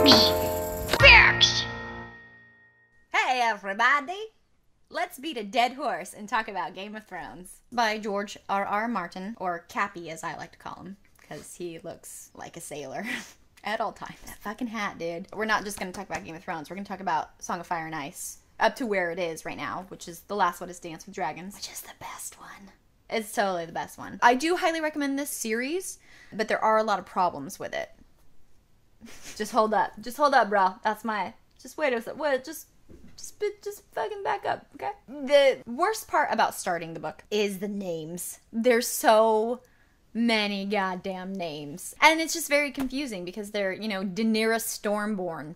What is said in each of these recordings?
Facts. Hey everybody! Let's beat a dead horse and talk about Game of Thrones by George R.R. Martin, or Cappy as I like to call him, because he looks like a sailor at all times. That fucking hat, dude. We're not just going to talk about Game of Thrones, we're going to talk about Song of Fire and Ice, up to where it is right now, which is the last one is Dance with Dragons, which is the best one. It's totally the best one. I do highly recommend this series, but there are a lot of problems with it. Just hold up, bro. That's my... Just wait a second. Just fucking back up, okay? The worst part about starting the book is the names. There's so many goddamn names. And it's just very confusing because they're, Daenerys Stormborn.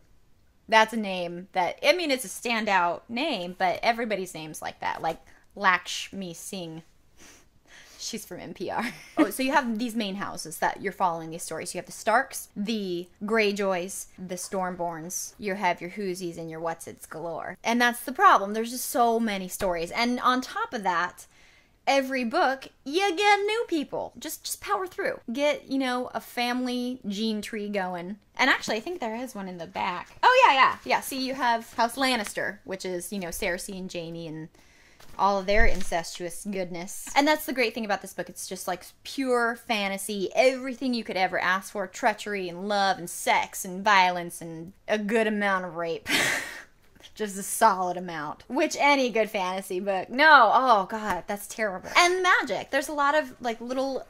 That's a name that, it's a standout name, but everybody's name's like that. Like Lakshmi Singh. She's from NPR. So you have these main houses that you're following these stories. You have the Starks, the Greyjoys, the Stormborns. You have your Whosies and your Whatsits galore. And that's the problem. There's just so many stories. And on top of that, every book, you get new people. Just power through. Get, a family gene tree going. And actually, I think there is one in the back. Oh, yeah. See, you have House Lannister, which is, Cersei and Jaime and all of their incestuous goodness. And that's the great thing about this book. It's just like pure fantasy. Everything you could ever ask for. Treachery and love and sex and violence and a good amount of rape. Just a solid amount. Which any good fantasy book. No. Oh, God. That's terrible. And magic. There's a lot of like little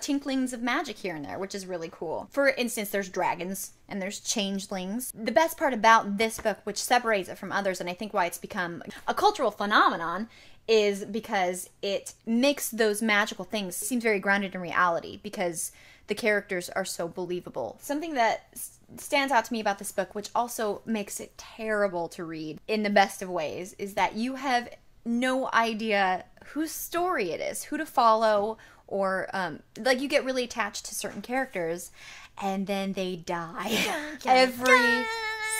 tinklings of magic here and there, which is really cool. For instance, there's dragons and there's changelings. The best part about this book, which separates it from others, and I think why it's become a cultural phenomenon, is because it makes those magical things seem very grounded in reality because the characters are so believable. Something that stands out to me about this book, which also makes it terrible to read in the best of ways, is that you have no idea whose story it is, who to follow, or you get really attached to certain characters and then they die every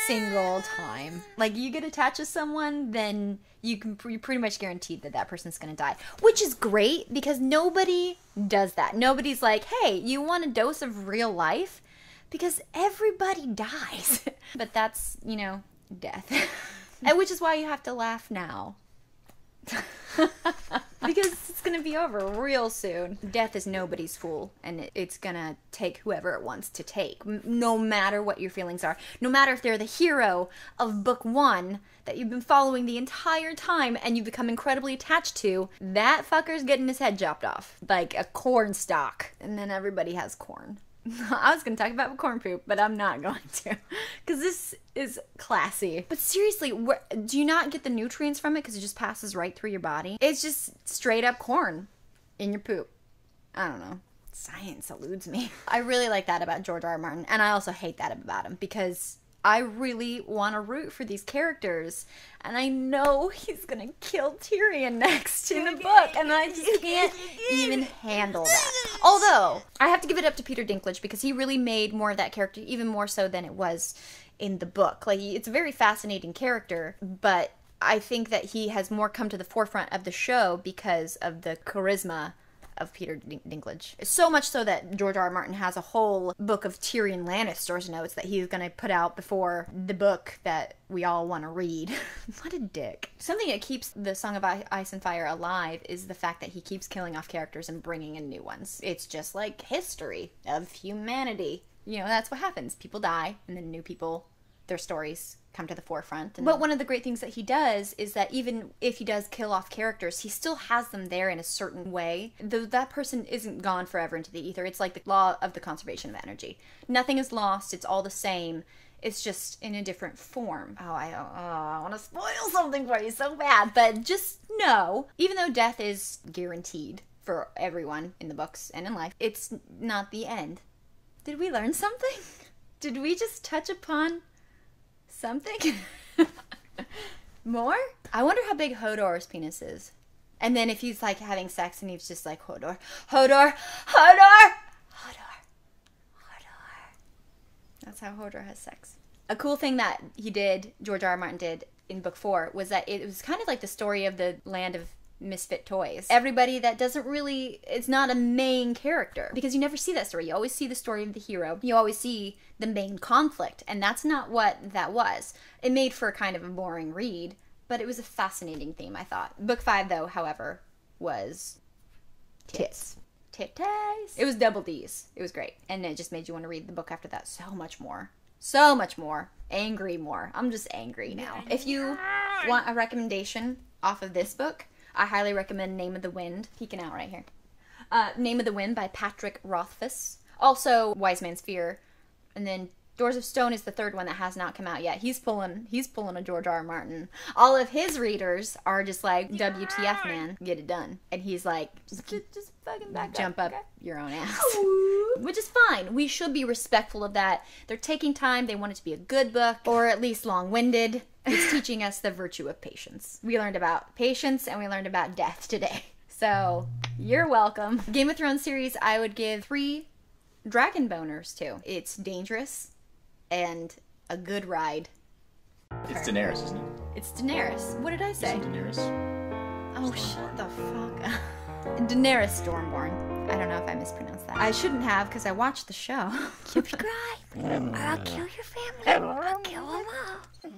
single time. Like, you get attached to someone, then you're pretty much guaranteed that person's gonna die, which is great because nobody does that. Nobody's like, hey, you want a dose of real life? Because everybody dies. But that's, death. And which is why you have to laugh now. Because it's gonna be over real soon. Death is nobody's fool, and it's gonna take whoever it wants to take, no matter what your feelings are. No matter if they're the hero of book one that you've been following the entire time and you become incredibly attached to, that fucker's getting his head chopped off like a corn stalk, and then everybody has corn. I was going to talk about corn poop, but I'm not going to, because this is classy. But seriously, do you not get the nutrients from it because it just passes right through your body? It's just straight up corn in your poop. I don't know. Science eludes me. I really like that about George R.R. Martin, and I also hate that about him because I really want to root for these characters, and I know he's gonna kill Tyrion next in the book, and I just can't even handle that. Although, I have to give it up to Peter Dinklage because he really made more of that character, even more so than it was in the book. Like, it's a very fascinating character, but I think that he has more come to the forefront of the show because of the charisma of Peter Dinklage. So much so that George R.R. Martin has a whole book of Tyrion Lannister's notes that he's going to put out before the book that we all want to read. What a dick. Something that keeps the Song of Ice and Fire alive is the fact that he keeps killing off characters and bringing in new ones. It's just like history of humanity. That's what happens. People die, and then new people, their stories come to the forefront. But one of the great things that he does is that even if he does kill off characters, he still has them there in a certain way. Though that person isn't gone forever into the ether. It's like the law of the conservation of energy. Nothing is lost. It's all the same. It's just in a different form. I want to spoil something for you so bad. But just know, even though death is guaranteed for everyone in the books and in life, it's not the end. Did we learn something? Did we just touch upon something? More? I wonder how big Hodor's penis is. And then if he's like having sex and he's just like, Hodor. That's how Hodor has sex. A cool thing that George R.R. Martin did in book 4 was that it was kind of like the story of the land of misfit toys. Everybody that doesn't really, it's not a main character, because you never see that story. You always see the story of the hero. You always see the main conflict, and that's not what that was. It made for kind of a boring read, but it was a fascinating theme, I thought. Book 5, though, however, was tits. Titties. It was double D's. It was great. And it just made you want to read the book after that so much more. So much more. Angry more. I'm just angry now. If you want a recommendation off of this book, I highly recommend Name of the Wind. Peeking out right here. Name of the Wind by Patrick Rothfuss. Also, Wise Man's Fear. And then Doors of Stone is the third one that has not come out yet. He's pulling a George R. R. Martin. All of his readers are just like, WTF, man, get it done. And he's like, just fucking back jump up your own ass. Which is fine. We should be respectful of that. They're taking time. They want it to be a good book, or at least long-winded. It's teaching us the virtue of patience. We learned about patience, and we learned about death today. So, you're welcome. Game of Thrones series, I would give 3 dragon boners to. It's dangerous and a good ride. It's Daenerys, isn't it? It's Daenerys. What did I say? Isn't Daenerys? Oh, shut the fuck up. Daenerys Stormborn. I don't know if I mispronounced that. I shouldn't have, because I watched the show. Subscribe. I'll kill your family. I'll kill them all.